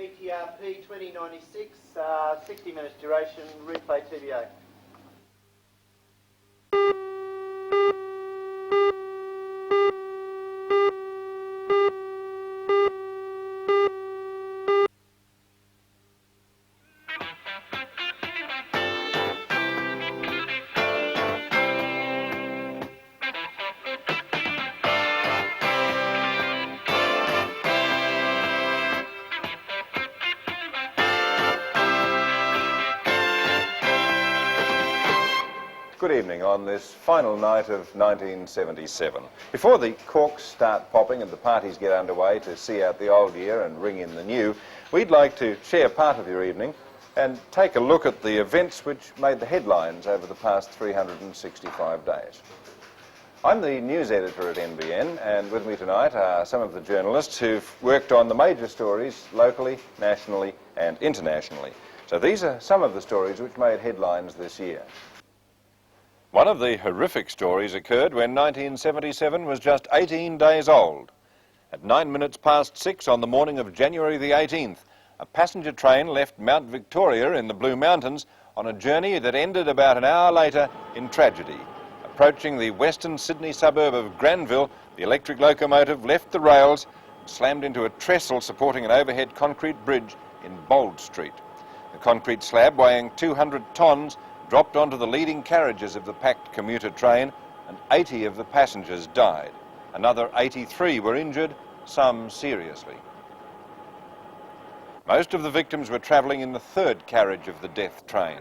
BTRP 2096, 60 minutes duration, replay TBA. Good evening on this final night of 1977. Before the corks start popping and the parties get underway to see out the old year and ring in the new, we'd like to share part of your evening and take a look at the events which made the headlines over the past 365 days. I'm the news editor at NBN, and with me tonight are some of the journalists who've worked on the major stories locally, nationally and internationally. So these are some of the stories which made headlines this year. One of the horrific stories occurred when 1977 was just 18 days old. At 9 minutes past 6 on the morning of January the 18th, a passenger train left Mount Victoria in the Blue Mountains on a journey that ended about an hour later in tragedy. Approaching the western Sydney suburb of Granville, the electric locomotive left the rails and slammed into a trestle supporting an overhead concrete bridge in Bold Street. The concrete slab, weighing 200 tonnes, dropped onto the leading carriages of the packed commuter train, and 80 of the passengers died. Another 83 were injured, some seriously. Most of the victims were travelling in the third carriage of the death train.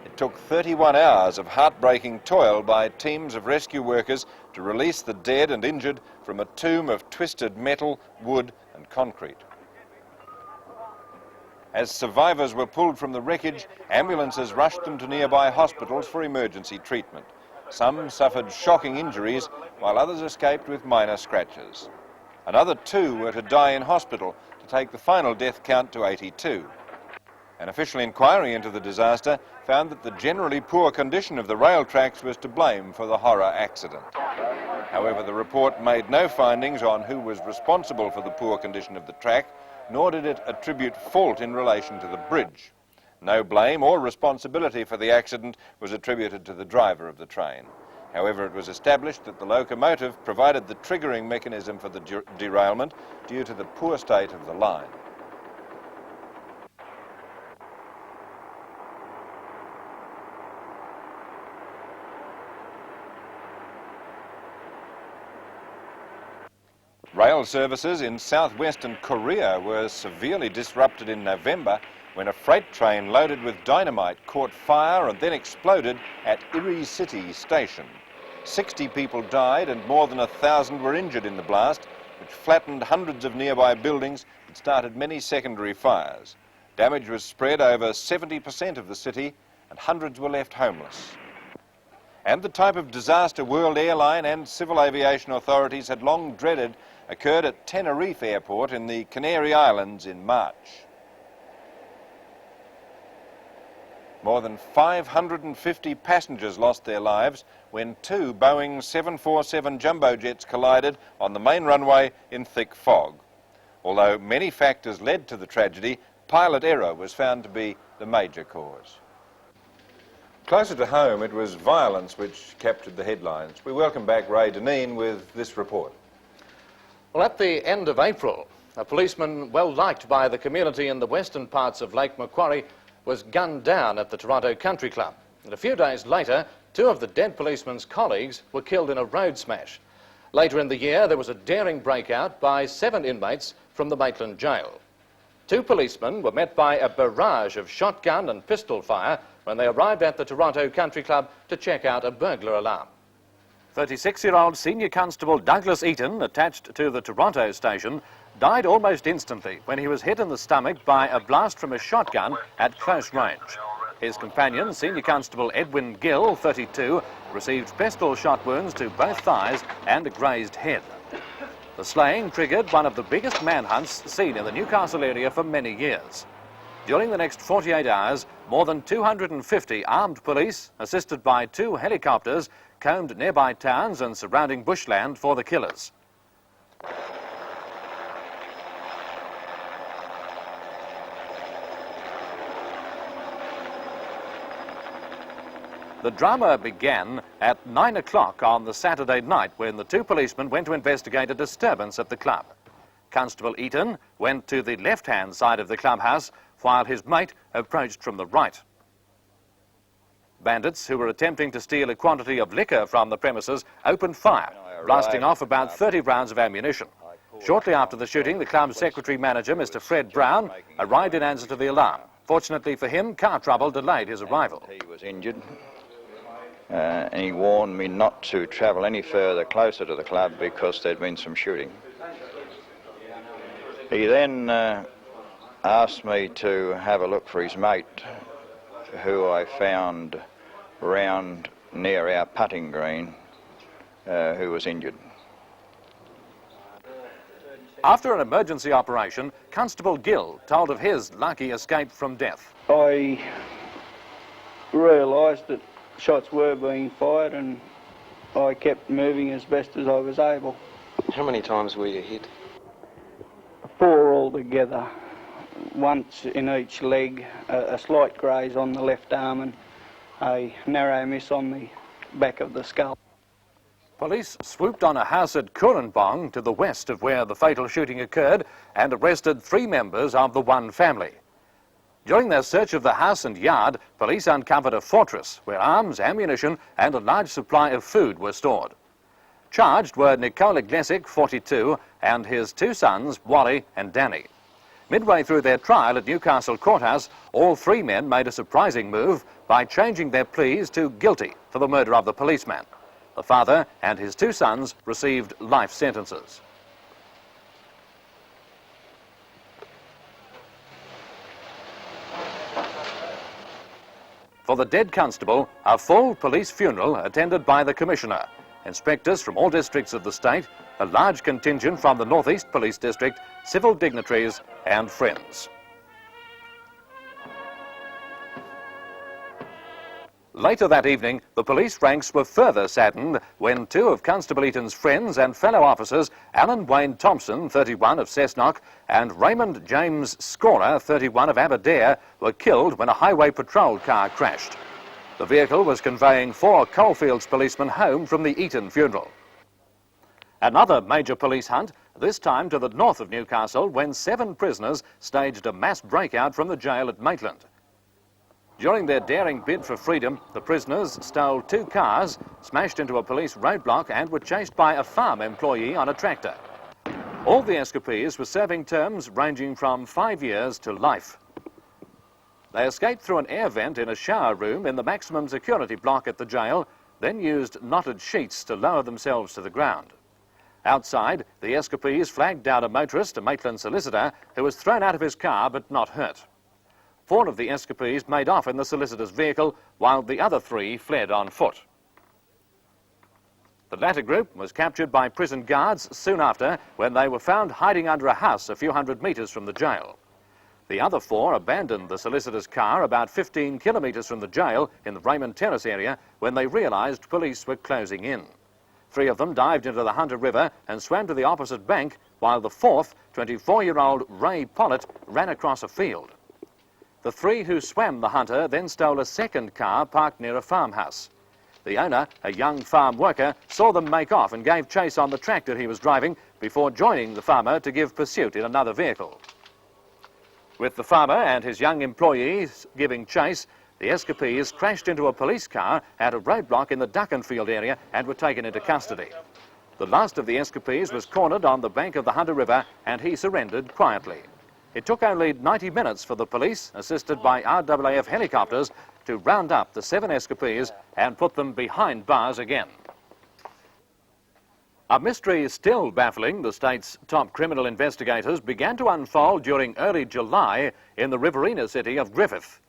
It took 31 hours of heartbreaking toil by teams of rescue workers to release the dead and injured from a tomb of twisted metal, wood and concrete. As survivors were pulled from the wreckage, ambulances rushed them to nearby hospitals for emergency treatment. Some suffered shocking injuries, while others escaped with minor scratches. Another 2 were to die in hospital, to take the final death count to 82. An official inquiry into the disaster found that the generally poor condition of the rail tracks was to blame for the horror accident. However, the report made no findings on who was responsible for the poor condition of the track, nor did it attribute fault in relation to the bridge. No blame or responsibility for the accident was attributed to the driver of the train. However, it was established that the locomotive provided the triggering mechanism for the derailment due to the poor state of the line. Rail services in southwestern Korea were severely disrupted in November when a freight train loaded with dynamite caught fire and then exploded at Iri City Station. 60 people died and more than 1,000 were injured in the blast, which flattened hundreds of nearby buildings and started many secondary fires. Damage was spread over 70% of the city and hundreds were left homeless. And the type of disaster World Airline and civil aviation authorities had long dreaded occurred at Tenerife Airport in the Canary Islands in March. More than 550 passengers lost their lives when 2 Boeing 747 jumbo jets collided on the main runway in thick fog. Although many factors led to the tragedy, pilot error was found to be the major cause. Closer to home, it was violence which captured the headlines. We welcome back Ray Deneen with this report. Well, at the end of April, a policeman well liked by the community in the western parts of Lake Macquarie was gunned down at the Toronto Country Club. And a few days later, 2 of the dead policeman's colleagues were killed in a road smash. Later in the year, there was a daring breakout by 7 inmates from the Maitland jail. 2 policemen were met by a barrage of shotgun and pistol fire when they arrived at the Toronto Country Club to check out a burglar alarm. 36-year-old Senior Constable Douglas Eaton, attached to the Toronto station, died almost instantly when he was hit in the stomach by a blast from a shotgun at close range. His companion, Senior Constable Edwin Gill, 32, received pistol shot wounds to both thighs and a grazed head. The slaying triggered one of the biggest manhunts seen in the Newcastle area for many years. During the next 48 hours, more than 250 armed police, assisted by 2 helicopters, combed nearby towns and surrounding bushland for the killers. The drama began at 9 o'clock on the Saturday night when the two policemen went to investigate a disturbance at the club. Constable Eaton went to the left-hand side of the clubhouse while his mate approached from the right. Bandits who were attempting to steal a quantity of liquor from the premises opened fire, blasting off about 30 rounds of ammunition. Shortly after the shooting, the club's secretary-manager, Mr. Fred Brown, arrived in answer to the alarm. Fortunately for him, car trouble delayed his arrival. He was injured, and he warned me not to travel any further closer to the club because there'd been some shooting. He then asked me to have a look for his mate, who I found round near our putting green, who was injured. After an emergency operation, Constable Gill told of his lucky escape from death. I realised that shots were being fired and I kept moving as best as I was able. How many times were you hit? 4 altogether, once in each leg, a slight graze on the left arm and a narrow miss on the back of the skull. Police swooped on a house at Kurrambong to the west of where the fatal shooting occurred and arrested 3 members of the one family. During their search of the house and yard, police uncovered a fortress where arms, ammunition and a large supply of food were stored. Charged were Nicola Glesick, 42, and his 2 sons, Wally and Danny. Midway through their trial at Newcastle Courthouse, all 3 men made a surprising move by changing their pleas to guilty for the murder of the policeman. The father and his 2 sons received life sentences. For the dead constable, a full police funeral attended by the Commissioner, inspectors from all districts of the state, a large contingent from the North East Police District, civil dignitaries and friends. Later that evening, the police ranks were further saddened when 2 of Constable Eaton's friends and fellow officers, Alan Wayne Thompson, 31, of Cessnock, and Raymond James Scorer, 31, of Aberdare, were killed when a highway patrol car crashed. The vehicle was conveying 4 Coalfields policemen home from the Eaton funeral. Another major police hunt, this time to the north of Newcastle, when 7 prisoners staged a mass breakout from the jail at Maitland. During their daring bid for freedom, the prisoners stole 2 cars, smashed into a police roadblock and were chased by a farm employee on a tractor. All the escapees were serving terms ranging from 5 years to life. They escaped through an air vent in a shower room in the maximum security block at the jail, then used knotted sheets to lower themselves to the ground. Outside, the escapees flagged down a motorist, a Maitland solicitor, who was thrown out of his car but not hurt. 4 of the escapees made off in the solicitor's vehicle, while the other 3 fled on foot. The latter group was captured by prison guards soon after, when they were found hiding under a house a few hundred metres from the jail. The other 4 abandoned the solicitor's car about 15 kilometres from the jail in the Raymond Terrace area when they realised police were closing in. 3 of them dived into the Hunter River and swam to the opposite bank, while the 4th, 24-year-old Ray Pollitt, ran across a field. The 3 who swam the Hunter then stole a second car parked near a farmhouse. The owner, a young farm worker, saw them make off and gave chase on the tractor he was driving before joining the farmer to give pursuit in another vehicle. With the farmer and his young employees giving chase, the escapees crashed into a police car at a roadblock in the Duckenfield area and were taken into custody. The last of the escapees was cornered on the bank of the Hunter River and he surrendered quietly. It took only 90 minutes for the police, assisted by RAAF helicopters, to round up the 7 escapees and put them behind bars again. A mystery still baffling the state's top criminal investigators began to unfold during early July in the riverina city of Griffith.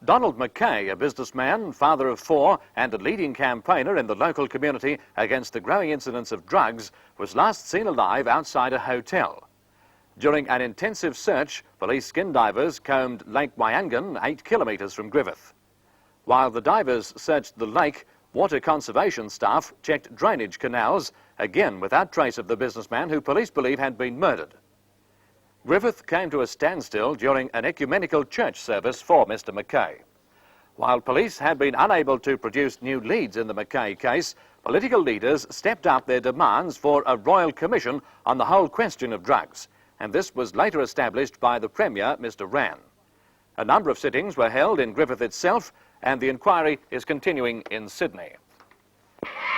Donald Mackay, a businessman, father of 4, and a leading campaigner in the local community against the growing incidence of drugs, was last seen alive outside a hotel. During an intensive search, police skin divers combed Lake Wyangan, 8 kilometres from Griffith. While the divers searched the lake, water conservation staff checked drainage canals, again without trace of the businessman who police believe had been murdered. Griffith came to a standstill during an ecumenical church service for Mr. Mackay. While police had been unable to produce new leads in the Mackay case, political leaders stepped up their demands for a royal commission on the whole question of drugs, and this was later established by the Premier, Mr. Rann. A number of sittings were held in Griffith itself, and the inquiry is continuing in Sydney.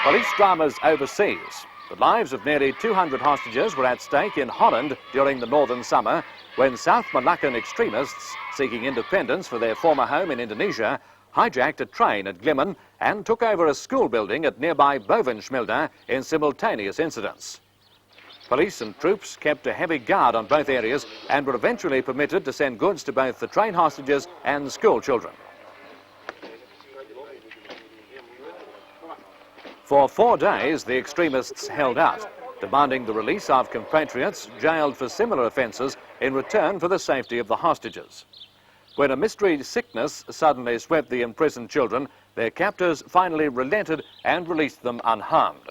Police dramas overseas. The lives of nearly 200 hostages were at stake in Holland during the northern summer when South Malaccan extremists seeking independence for their former home in Indonesia hijacked a train at Glimmen and took over a school building at nearby Bovenschmilde in simultaneous incidents. Police and troops kept a heavy guard on both areas and were eventually permitted to send goods to both the train hostages and school children. For 4 days, the extremists held out, demanding the release of compatriots jailed for similar offences in return for the safety of the hostages. When a mystery sickness suddenly swept the imprisoned children, their captors finally relented and released them unharmed.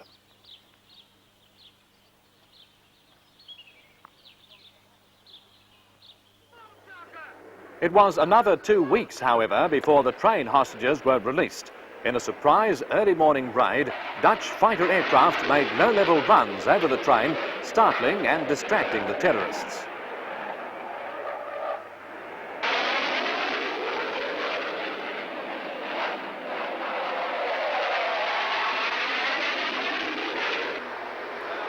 It was another 2 weeks, however, before the train hostages were released. In a surprise early morning raid, Dutch fighter aircraft made low-level runs over the train, startling and distracting the terrorists.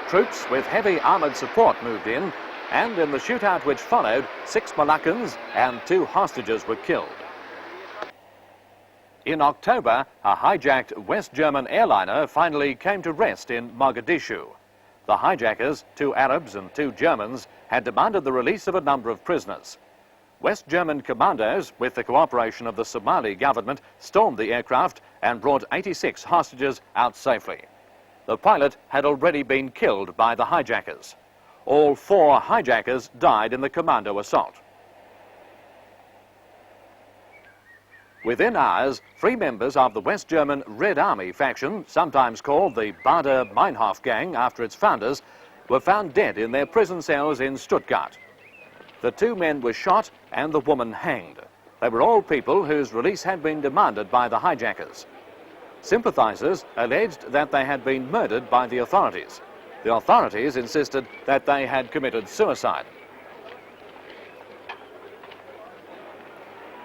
Troops with heavy armoured support moved in, and in the shootout which followed, 6 Malaccans and 2 hostages were killed. In October, a hijacked West German airliner finally came to rest in Mogadishu. The hijackers, 2 Arabs and 2 Germans, had demanded the release of a number of prisoners. West German commandos, with the cooperation of the Somali government, stormed the aircraft and brought 86 hostages out safely. The pilot had already been killed by the hijackers. All 4 hijackers died in the commando assault. Within hours, 3 members of the West German Red Army faction, sometimes called the Baader-Meinhof gang after its founders, were found dead in their prison cells in Stuttgart. The 2 men were shot and the woman hanged. They were all people whose release had been demanded by the hijackers. Sympathisers alleged that they had been murdered by the authorities. The authorities insisted that they had committed suicide.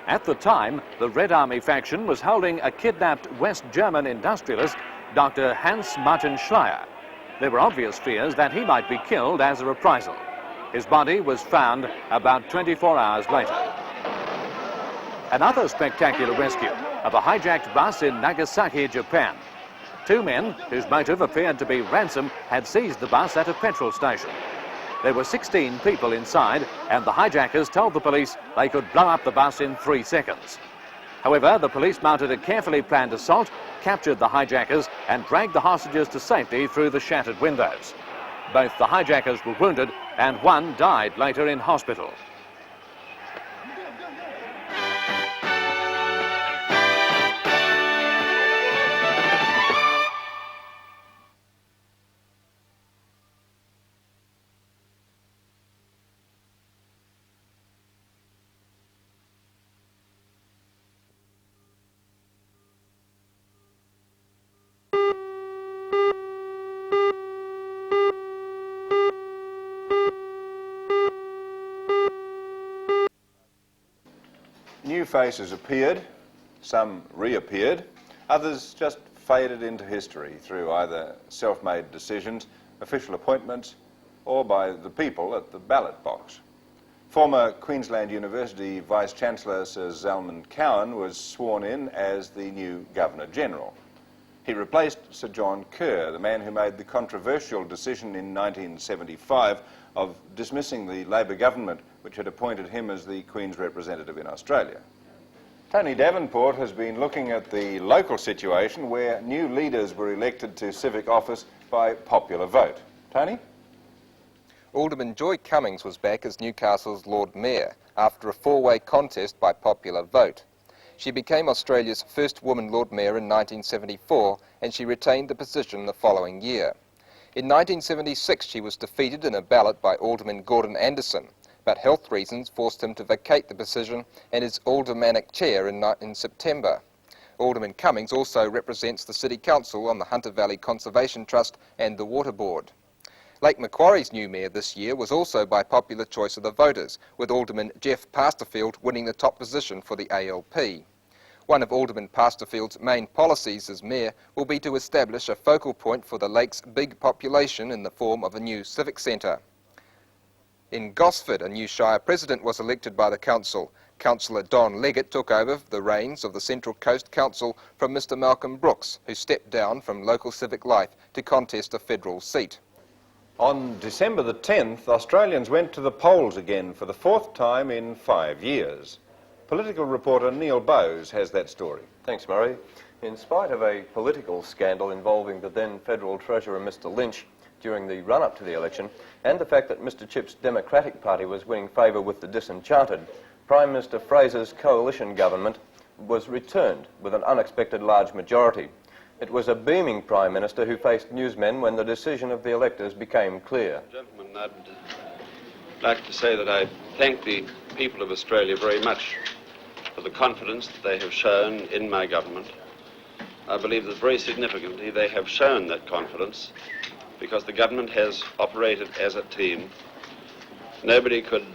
At the time, the Red Army faction was holding a kidnapped West German industrialist, Dr. Hans-Martin Schleyer. There were obvious fears that he might be killed as a reprisal. His body was found about 24 hours later. Another spectacular rescue of a hijacked bus in Nagasaki, Japan. 2 men, whose motive appeared to be ransom, had seized the bus at a petrol station. There were 16 people inside, and the hijackers told the police they could blow up the bus in 3 seconds. However, the police mounted a carefully planned assault, captured the hijackers, and dragged the hostages to safety through the shattered windows. Both the hijackers were wounded, and 1 died later in hospital. New faces appeared, some reappeared, others just faded into history through either self-made decisions, official appointments, or by the people at the ballot box. Former Queensland University Vice-Chancellor Sir Zalman Cowan was sworn in as the new Governor-General. He replaced Sir John Kerr, the man who made the controversial decision in 1975 of dismissing the Labor government which had appointed him as the Queen's representative in Australia. Tony Davenport has been looking at the local situation where new leaders were elected to civic office by popular vote. Tony? Alderman Joy Cummings was back as Newcastle's Lord Mayor after a 4-way contest by popular vote. She became Australia's first woman Lord Mayor in 1974, and she retained the position the following year. In 1976, she was defeated in a ballot by Alderman Gordon Anderson, but health reasons forced him to vacate the position and his aldermanic chair in September. Alderman Cummings also represents the City Council on the Hunter Valley Conservation Trust and the Water Board. Lake Macquarie's new mayor this year was also by popular choice of the voters, with Alderman Jeff Pasterfield winning the top position for the ALP. One of Alderman Pasterfield's main policies as mayor will be to establish a focal point for the lake's big population in the form of a new civic centre. In Gosford, a new shire president was elected by the council. Councillor Don Leggett took over the reins of the Central Coast Council from Mr Malcolm Brooks, who stepped down from local civic life to contest a federal seat. On December the 10th, Australians went to the polls again for the 4th time in 5 years. Political reporter Neil Bowes has that story. Thanks, Murray. In spite of a political scandal involving the then Federal Treasurer, Mr Lynch, during the run-up to the election, and the fact that Mr Chipp's Democratic Party was winning favour with the disenchanted, Prime Minister Fraser's coalition government was returned with an unexpected large majority. It was a beaming Prime Minister who faced newsmen when the decision of the electors became clear. Gentlemen, I'd like to say that I thank the people of Australia very much for the confidence that they have shown in my government. I believe that very significantly they have shown that confidence because the government has operated as a team. Nobody could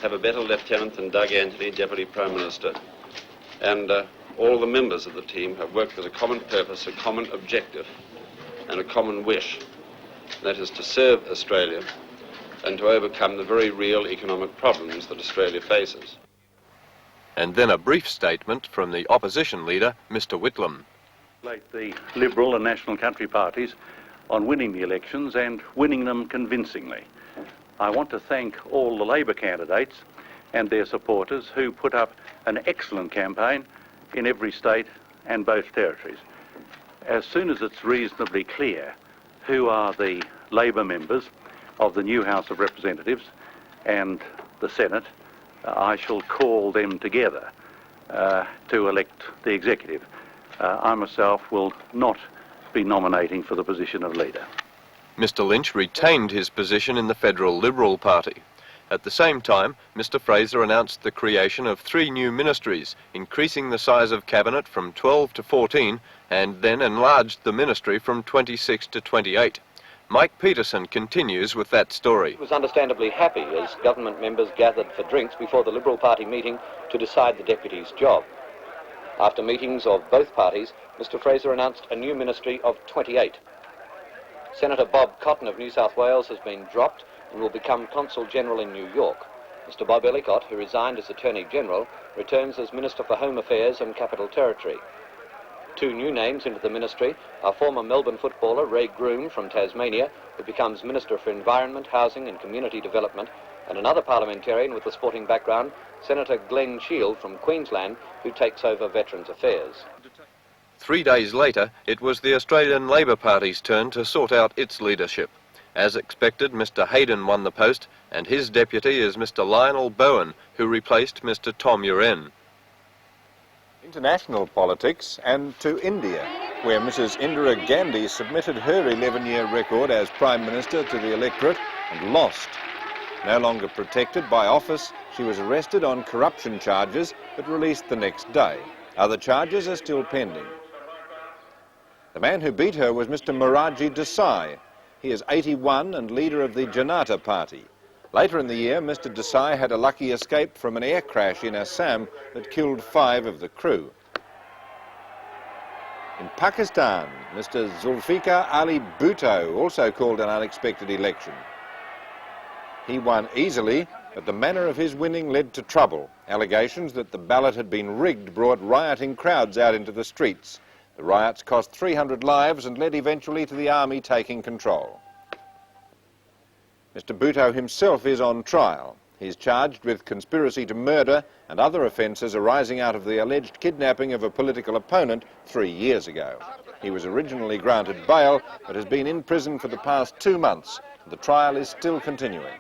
have a better lieutenant than Doug Anthony, Deputy Prime Minister, and all the members of the team have worked with a common purpose, a common objective, and a common wish. That is to serve Australia and to overcome the very real economic problems that Australia faces. And then a brief statement from the opposition leader, Mr Whitlam. The Liberal and National Country parties on winning the elections and winning them convincingly. I want to thank all the Labor candidates and their supporters who put up an excellent campaign in every state and both territories. As soon as it's reasonably clear who are the Labor members of the new House of Representatives and the Senate, I shall call them together to elect the executive. I myself will not be nominating for the position of leader. Mr Lynch retained his position in the Federal Liberal Party. At the same time, Mr Fraser announced the creation of 3 new ministries, increasing the size of cabinet from 12 to 14, and then enlarged the ministry from 26 to 28. Mike Peterson continues with that story. He was understandably happy as government members gathered for drinks before the Liberal Party meeting to decide the deputy's job. After meetings of both parties, Mr Fraser announced a new ministry of 28. Senator Bob Cotton of New South Wales has been dropped and will become Consul General in New York. Mr Bob Ellicott, who resigned as Attorney General, returns as Minister for Home Affairs and Capital Territory. 2 new names into the ministry are former Melbourne footballer Ray Groom from Tasmania, who becomes Minister for Environment, Housing and Community Development, and another parliamentarian with a sporting background, Senator Glenn Shield from Queensland, who takes over Veterans Affairs. 3 days later, it was the Australian Labor Party's turn to sort out its leadership. As expected, Mr Hayden won the post, and his deputy is Mr Lionel Bowen, who replaced Mr Tom Uren. International politics and to India, where Mrs Indira Gandhi submitted her 11-year record as Prime Minister to the electorate and lost. No longer protected by office, she was arrested on corruption charges but released the next day. Other charges are still pending. The man who beat her was Mr Morarji Desai. He is 81 and leader of the Janata Party. Later in the year, Mr Desai had a lucky escape from an air crash in Assam that killed 5 of the crew. In Pakistan, Mr Zulfikar Ali Bhutto also called an unexpected election. He won easily, but the manner of his winning led to trouble. Allegations that the ballot had been rigged brought rioting crowds out into the streets. The riots cost 300 lives and led eventually to the army taking control. Mr Bhutto himself is on trial. He's charged with conspiracy to murder and other offences arising out of the alleged kidnapping of a political opponent 3 years ago. He was originally granted bail, but has been in prison for the past 2 months. The trial is still continuing.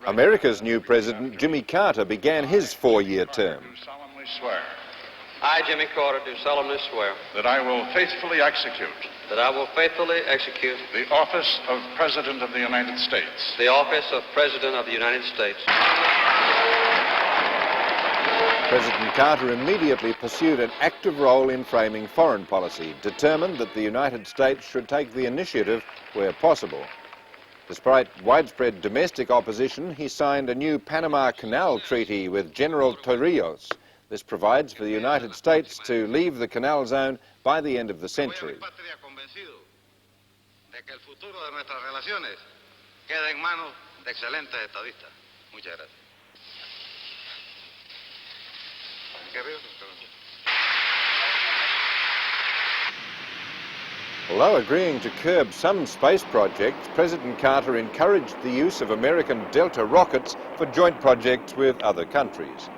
America's new president, Jimmy Carter, began his 4-year term. Solemnly swear I, Jimmy Carter, do solemnly swear that I will faithfully execute that I will faithfully execute the office of President of the United States. the office of President of the United States. President Carter immediately pursued an active role in framing foreign policy, determined that the United States should take the initiative where possible. Despite widespread domestic opposition, he signed a new Panama Canal Treaty with General Torrijos. This provides for the United States to leave the canal zone by the end of the century. Although agreeing to curb some space projects, President Carter encouraged the use of American Delta rockets for joint projects with other countries.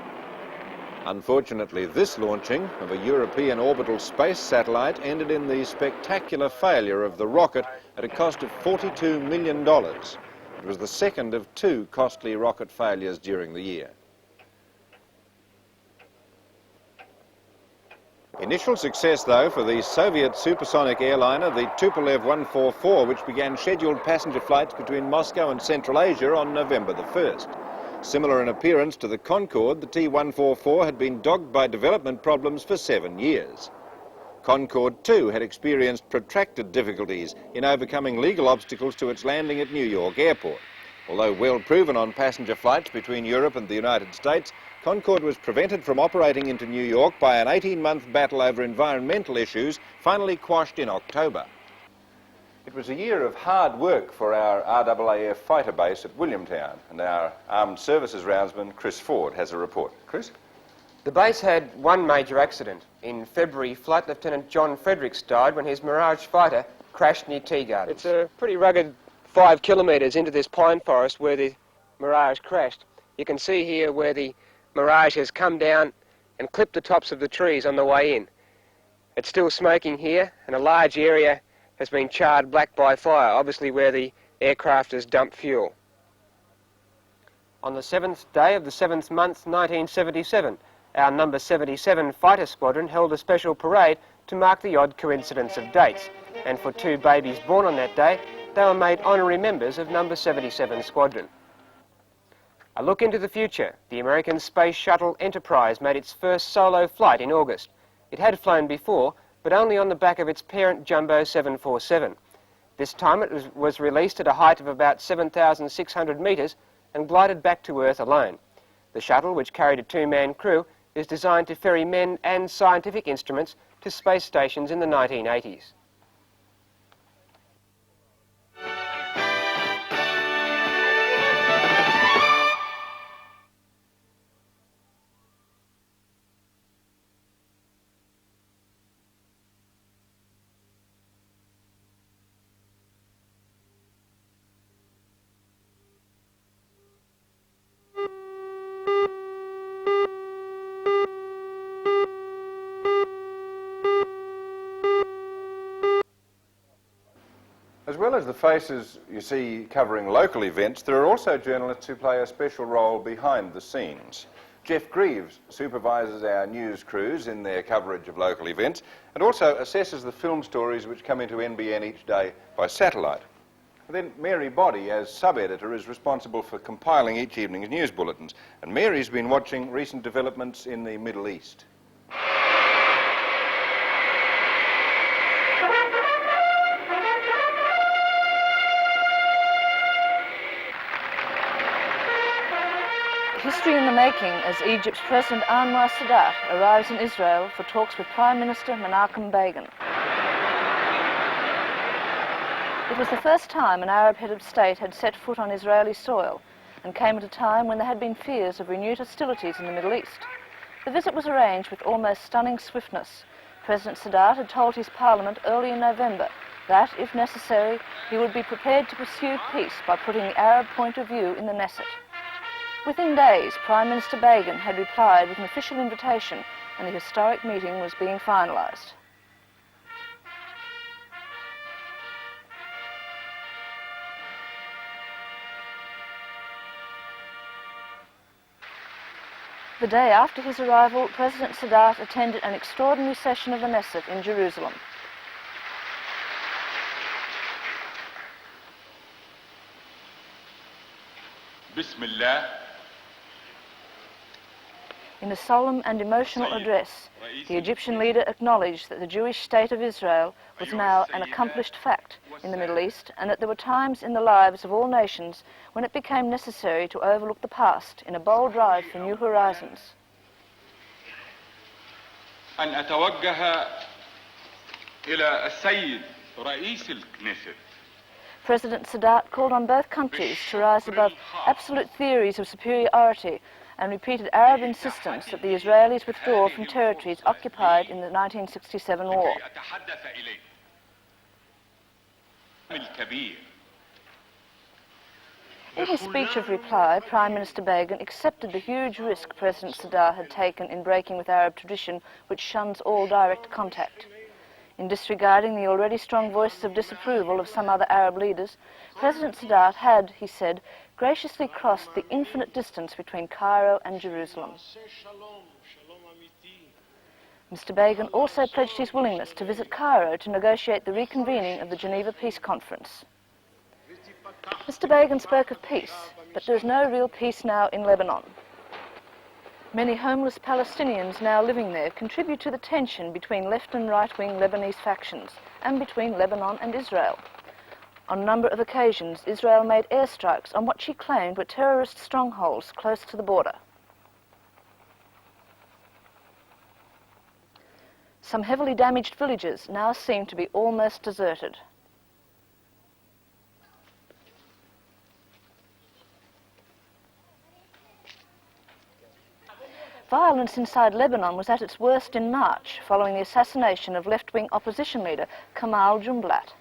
Unfortunately, this launching of a European orbital space satellite ended in the spectacular failure of the rocket at a cost of $42 million. It was the second of two costly rocket failures during the year. Initial success, though, for the Soviet supersonic airliner, the Tupolev 144, which began scheduled passenger flights between Moscow and Central Asia on November the 1st. Similar in appearance to the Concorde, the T-144 had been dogged by development problems for 7 years. Concorde, too, had experienced protracted difficulties in overcoming legal obstacles to its landing at New York Airport. Although well proven on passenger flights between Europe and the United States, Concorde was prevented from operating into New York by an 18-month battle over environmental issues, finally quashed in October. It was a year of hard work for our RAAF fighter base at Williamtown, and our Armed Services roundsman, Chris Ford, has a report. Chris? The base had one major accident. In February, Flight Lieutenant John Fredericks died when his Mirage fighter crashed near Tea Gardens. It's a pretty rugged 5 kilometres into this pine forest where the Mirage crashed. You can see here where the Mirage has come down and clipped the tops of the trees on the way in. It's still smoking here, and a large area has been charred black by fire, obviously where the aircraft has dumped fuel. On the 7th day of the 7th month, 1977, our number 77 fighter squadron held a special parade to mark the odd coincidence of dates, and for 2 babies born on that day, they were made honorary members of number 77 squadron. A look into the future. The American Space Shuttle Enterprise made its first solo flight in August. It had flown before, but only on the back of its parent Jumbo 747. This time it was released at a height of about 7,600 metres and glided back to Earth alone. The shuttle, which carried a 2-man crew, is designed to ferry men and scientific instruments to space stations in the 1980s. As well as the faces you see covering local events, there are also journalists who play a special role behind the scenes. Jeff Greaves supervises our news crews in their coverage of local events and also assesses the film stories which come into NBN each day by satellite. And then Mary Boddy, as sub-editor, is responsible for compiling each evening's news bulletins. And Mary's been watching recent developments in the Middle East. History in the making as Egypt's President Anwar Sadat arrives in Israel for talks with Prime Minister Menachem Begin. It was the first time an Arab-headed state had set foot on Israeli soil and came at a time when there had been fears of renewed hostilities in the Middle East. The visit was arranged with almost stunning swiftness. President Sadat had told his parliament early in November that, if necessary, he would be prepared to pursue peace by putting the Arab point of view in the Knesset. Within days, Prime Minister Begin had replied with an official invitation and the historic meeting was being finalised. The day after his arrival, President Sadat attended an extraordinary session of the Knesset in Jerusalem. In a solemn and emotional address, the Egyptian leader acknowledged that the Jewish state of Israel was now an accomplished fact in the Middle East, and that there were times in the lives of all nations when it became necessary to overlook the past in a bold drive for new horizons. أن أتوجه إلى السيد رئيس الكنيسة. President Sadat called on both countries to rise above absolute theories of superiority and repeated Arab insistence that the Israelis withdraw from territories occupied in the 1967 war. In his speech of reply, Prime Minister Begin accepted the huge risk President Sadat had taken in breaking with Arab tradition, which shuns all direct contact. In disregarding the already strong voices of disapproval of some other Arab leaders, President Sadat had, he said, graciously crossed the infinite distance between Cairo and Jerusalem. Mr. Begin also pledged his willingness to visit Cairo to negotiate the reconvening of the Geneva Peace Conference. Mr. Begin spoke of peace, but there is no real peace now in Lebanon. Many homeless Palestinians now living there contribute to the tension between left and right-wing Lebanese factions and between Lebanon and Israel. On a number of occasions, Israel made airstrikes on what she claimed were terrorist strongholds close to the border. Some heavily damaged villages now seem to be almost deserted. Violence inside Lebanon was at its worst in March, following the assassination of left-wing opposition leader Kamal Jumblat.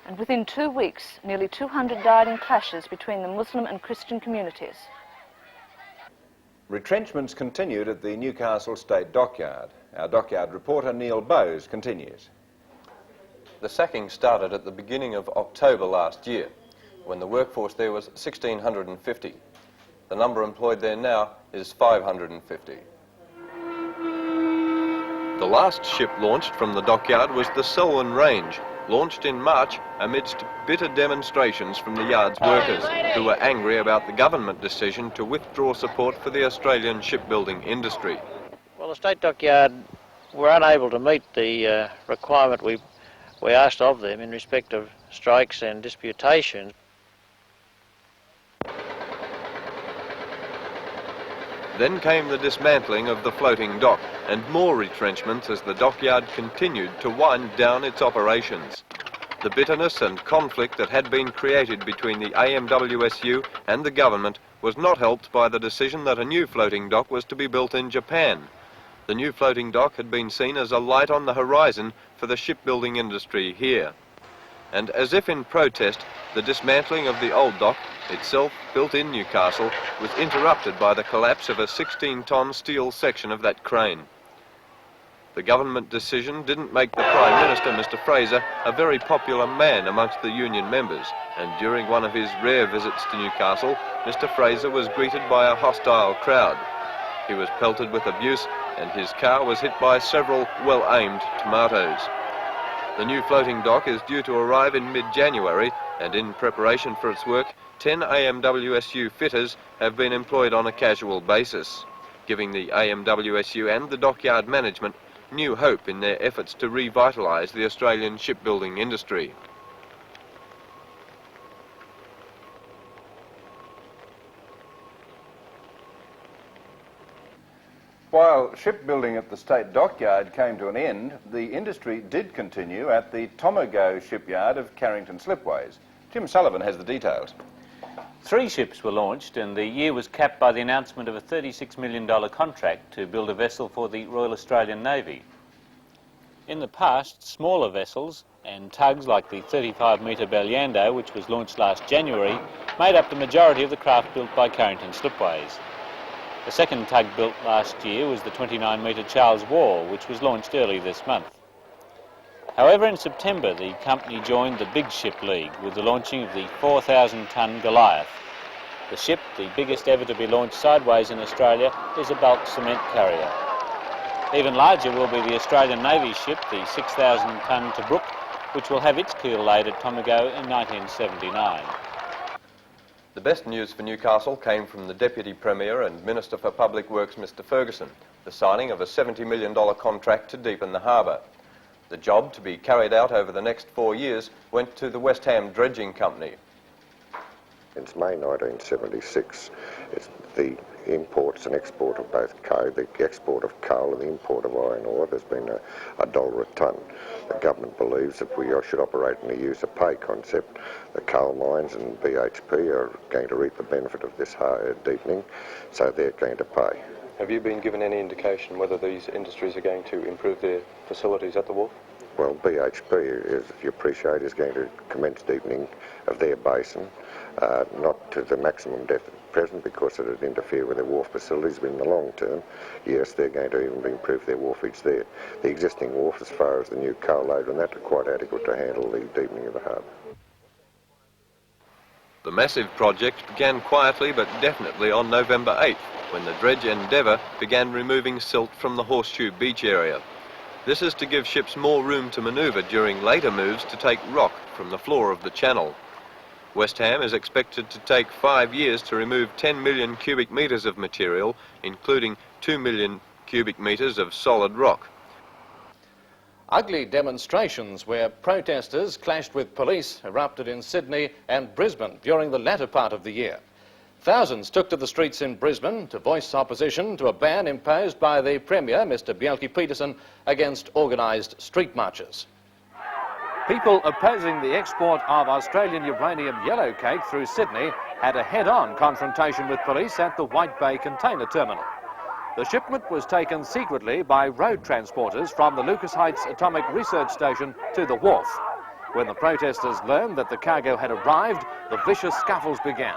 And within 2 weeks, nearly 200 died in clashes between the Muslim and Christian communities. Retrenchments continued at the Newcastle State Dockyard. Our dockyard reporter Neil Bowes continues. The sacking started at the beginning of October last year, when the workforce there was 1,650. The number employed there now is 550. The last ship launched from the dockyard was the Selwyn Range, launched in March amidst bitter demonstrations from the yard's workers, who were angry about the government decision to withdraw support for the Australian shipbuilding industry. Well, the State Dockyard were unable to meet the requirement we asked of them in respect of strikes and disputations. Then came the dismantling of the floating dock and more retrenchments as the dockyard continued to wind down its operations. The bitterness and conflict that had been created between the AMWSU and the government was not helped by the decision that a new floating dock was to be built in Japan. The new floating dock had been seen as a light on the horizon for the shipbuilding industry here. And as if in protest, the dismantling of the old dock, itself built in Newcastle, was interrupted by the collapse of a 16-ton steel section of that crane. The government decision didn't make the Prime Minister, Mr. Fraser, a very popular man amongst the union members, and during one of his rare visits to Newcastle, Mr. Fraser was greeted by a hostile crowd. He was pelted with abuse, and his car was hit by several well-aimed tomatoes. The new floating dock is due to arrive in mid-January, and in preparation for its work, 10 AMWSU fitters have been employed on a casual basis, giving the AMWSU and the dockyard management new hope in their efforts to revitalise the Australian shipbuilding industry. While shipbuilding at the State Dockyard came to an end, the industry did continue at the Tomago shipyard of Carrington Slipways. Jim Sullivan has the details. 3 ships were launched, and the year was capped by the announcement of a $36 million contract to build a vessel for the Royal Australian Navy. In the past, smaller vessels and tugs like the 35-metre Beliando, which was launched last January, made up the majority of the craft built by Carrington Slipways. The second tug built last year was the 29-metre Charles War, which was launched early this month. However, in September, the company joined the Big Ship League with the launching of the 4,000-tonne Goliath. The ship, the biggest ever to be launched sideways in Australia, is a bulk cement carrier. Even larger will be the Australian Navy ship, the 6,000-tonne Tobruk, which will have its keel laid at Tomago in 1979. The best news for Newcastle came from the Deputy Premier and Minister for Public Works, Mr Ferguson, the signing of a $70 million contract to deepen the harbour. The job, to be carried out over the next 4 years, went to the West Ham Dredging Company. Since May 1976, it's the imports and export of both coal, the export of coal and the import of iron ore. There's been a $1 a tonne. The government believes that we should operate in a user pay concept. The coal mines and BHP are going to reap the benefit of this deepening, so they're going to pay. Have you been given any indication whether these industries are going to improve their facilities at the wharf? Well, BHP, as you appreciate, is going to commence deepening of their basin, not to the maximum depth at present because it would interfere with their wharf facilities, but in the long term, yes, they're going to even improve their wharfage there. The existing wharf, as far as the new coal load and that, are quite adequate to handle the deepening of the harbour. The massive project began quietly but definitely on November 8th, when the dredge Endeavour began removing silt from the Horseshoe Beach area. This is to give ships more room to manoeuvre during later moves to take rock from the floor of the channel. West Ham is expected to take 5 years to remove 10 million cubic metres of material, including 2 million cubic metres of solid rock. Ugly demonstrations where protesters clashed with police erupted in Sydney and Brisbane during the latter part of the year. Thousands took to the streets in Brisbane to voice opposition to a ban imposed by the Premier, Mr Bjelke-Petersen, against organised street marches. People opposing the export of Australian uranium yellowcake through Sydney had a head-on confrontation with police at the White Bay container terminal. The shipment was taken secretly by road transporters from the Lucas Heights Atomic Research Station to the wharf. When the protesters learned that the cargo had arrived, the vicious scuffles began.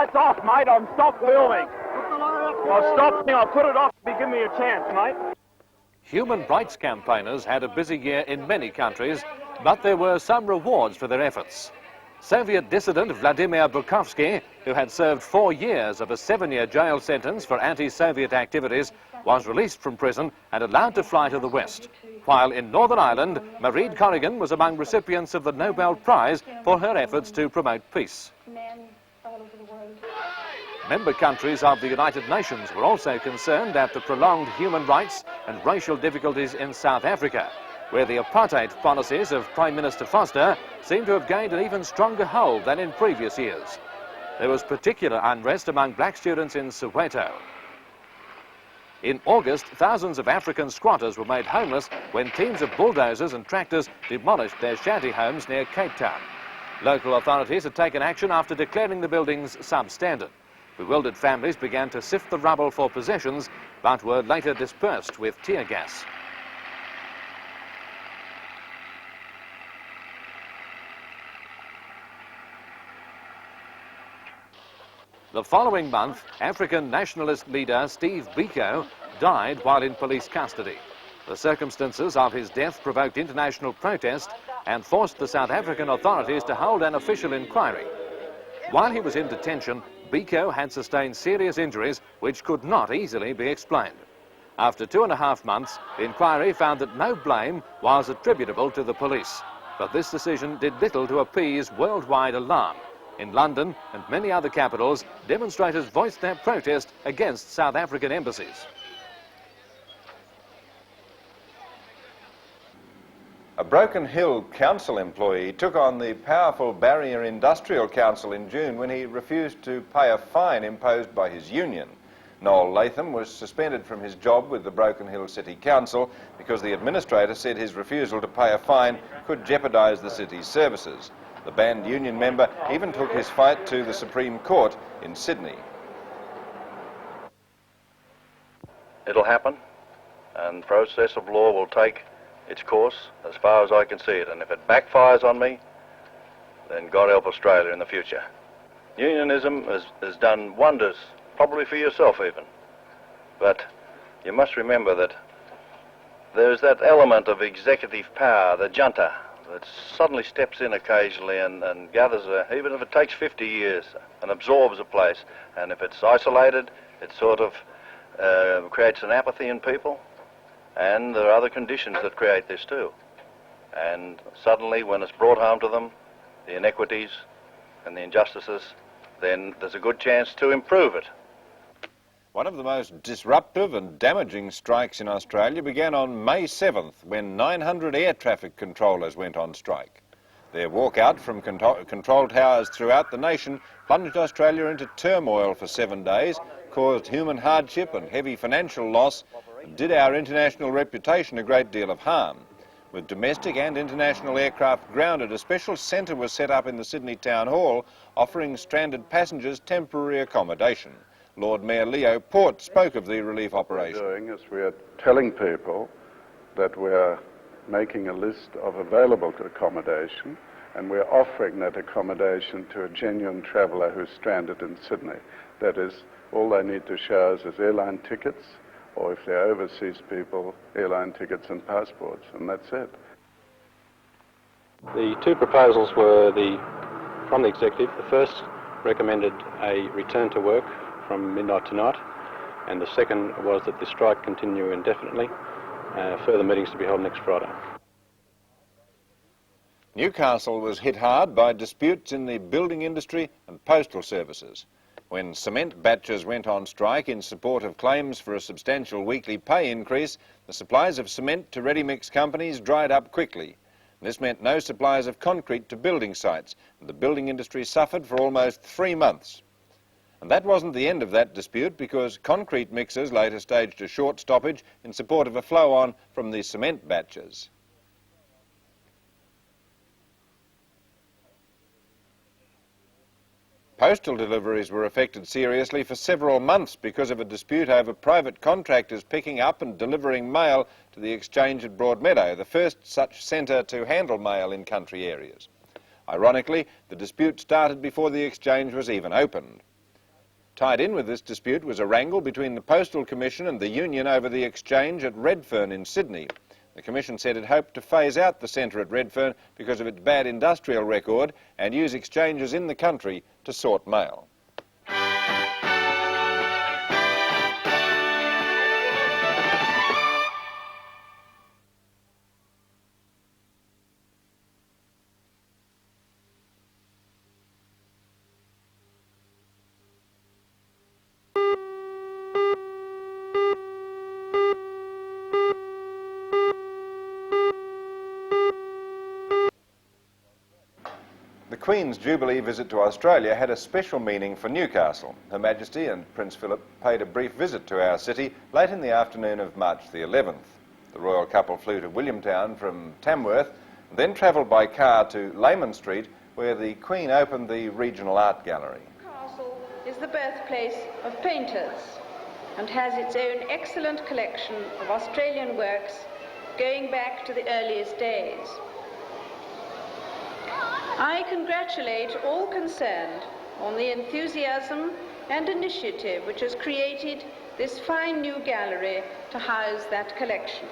It's off, mate. I'm stopped filming. I'll stop now. I'll put it off. Give me a chance, mate. Human rights campaigners had a busy year in many countries, but there were some rewards for their efforts. Soviet dissident Vladimir Bukovsky, who had served 4 years of a 7-year jail sentence for anti-Soviet activities, was released from prison and allowed to fly to the West. While in Northern Ireland, Mairead Corrigan was among recipients of the Nobel Prize for her efforts to promote peace. Member countries of the United Nations were also concerned at the prolonged human rights and racial difficulties in South Africa, where the apartheid policies of Prime Minister Foster seem to have gained an even stronger hold than in previous years. There was particular unrest among black students in Soweto. In August, thousands of African squatters were made homeless when teams of bulldozers and tractors demolished their shanty homes near Cape Town. Local authorities had taken action after declaring the buildings substandard. Bewildered families began to sift the rubble for possessions, but were later dispersed with tear gas. The following month, African nationalist leader Steve Biko died while in police custody. The circumstances of his death provoked international protest and forced the South African authorities to hold an official inquiry. While he was in detention, Biko had sustained serious injuries which could not easily be explained. After 2.5 months, the inquiry found that no blame was attributable to the police. But this decision did little to appease worldwide alarm. In London and many other capitals, demonstrators voiced their protest against South African embassies. A Broken Hill council employee took on the powerful Barrier Industrial Council in June when he refused to pay a fine imposed by his union. Noel Latham was suspended from his job with the Broken Hill City Council because the administrator said his refusal to pay a fine could jeopardise the city's services. The banned union member even took his fight to the Supreme Court in Sydney. it'll happen, and the process of law will take its course as far as I can see it. And if it backfires on me, then God help Australia in the future. Unionism has done wonders, probably for yourself even. But you must remember that there's that element of executive power, the junta, that suddenly steps in occasionally and gathers, even if it takes 50 years, and absorbs a place. And if it's isolated, it sort of creates an apathy in people. And there are other conditions that create this too. And suddenly, when it's brought home to them, the inequities and the injustices, then there's a good chance to improve it. One of the most disruptive and damaging strikes in Australia began on May 7th when 900 air traffic controllers went on strike. Their walkout from control towers throughout the nation plunged Australia into turmoil for 7 days, caused human hardship and heavy financial loss, and did our international reputation a great deal of harm. With domestic and international aircraft grounded, a special centre was set up in the Sydney Town Hall offering stranded passengers temporary accommodation. Lord Mayor Leo Port spoke of the relief operation. What we're doing is we're telling people that we're making a list of available accommodation, and we're offering that accommodation to a genuine traveller who's stranded in Sydney. That is, all they need to show us is airline tickets, or if they're overseas people, airline tickets and passports, and that's it. The two proposals were from the executive. The first recommended a return to work from midnight tonight, and the second was that the strike continue indefinitely, further meetings to be held next Friday. Newcastle was hit hard by disputes in the building industry and postal services. When cement batchers went on strike in support of claims for a substantial weekly pay increase, the supplies of cement to ready-mix companies dried up quickly. This meant no supplies of concrete to building sites, and the building industry suffered for almost 3 months. And that wasn't the end of that dispute, because concrete mixers later staged a short stoppage in support of a flow-on from the cement batchers. Postal deliveries were affected seriously for several months because of a dispute over private contractors picking up and delivering mail to the exchange at Broadmeadow, the first such centre to handle mail in country areas. Ironically, the dispute started before the exchange was even opened. Tied in with this dispute was a wrangle between the Postal Commission and the union over the exchange at Redfern in Sydney. The Commission said it hoped to phase out the centre at Redfern because of its bad industrial record and use exchanges in the country to sort mail. The Queen's Jubilee visit to Australia had a special meaning for Newcastle. Her Majesty and Prince Philip paid a brief visit to our city late in the afternoon of March the 11th. The royal couple flew to Williamtown from Tamworth, and then travelled by car to Lehman Street, where the Queen opened the Regional Art Gallery. Newcastle is the birthplace of painters and has its own excellent collection of Australian works going back to the earliest days. I congratulate all concerned on the enthusiasm and initiative which has created this fine new gallery to house that collection.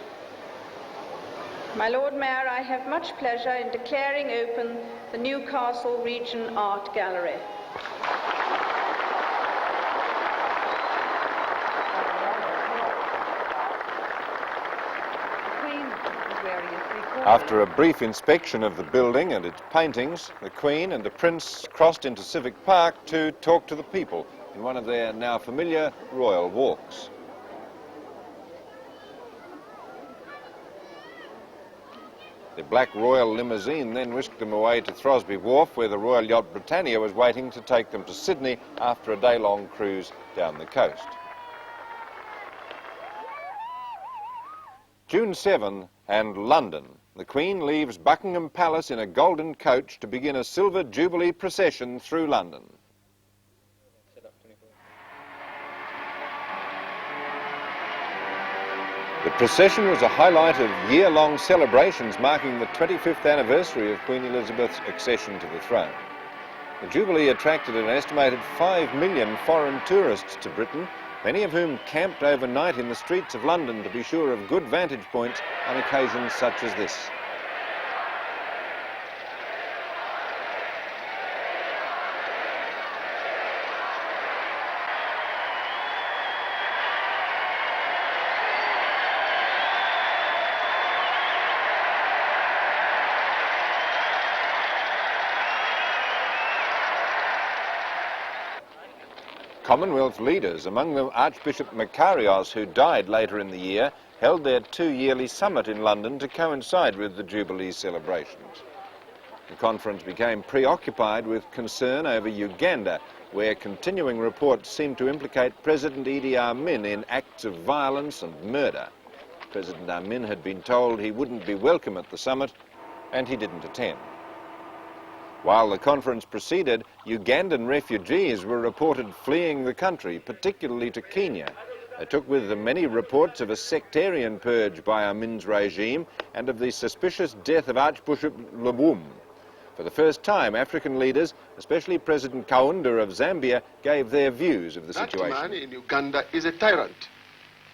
My Lord Mayor, I have much pleasure in declaring open the Newcastle Region Art Gallery. After a brief inspection of the building and its paintings, the Queen and the Prince crossed into Civic Park to talk to the people in one of their now familiar royal walks. The black royal limousine then whisked them away to Crosby Wharf, where the Royal Yacht Britannia was waiting to take them to Sydney after a day-long cruise down the coast. June 7 and London. The Queen leaves Buckingham Palace in a golden coach to begin a silver Jubilee procession through London. The procession was a highlight of year-long celebrations marking the 25th anniversary of Queen Elizabeth's accession to the throne. The Jubilee attracted an estimated 5 million foreign tourists to Britain, many of whom camped overnight in the streets of London to be sure of good vantage points on occasions such as this. Commonwealth leaders, among them Archbishop Makarios, who died later in the year, held their 2-yearly summit in London to coincide with the Jubilee celebrations. The conference became preoccupied with concern over Uganda, where continuing reports seem to implicate President Idi Amin in acts of violence and murder. President Amin had been told he wouldn't be welcome at the summit, and he didn't attend. While the conference proceeded, Ugandan refugees were reported fleeing the country, particularly to Kenya. They took with them many reports of a sectarian purge by Amin's regime and of the suspicious death of Archbishop Lubum. For the first time, African leaders, especially President Kaunda of Zambia, gave their views of the situation. That man in Uganda is a tyrant,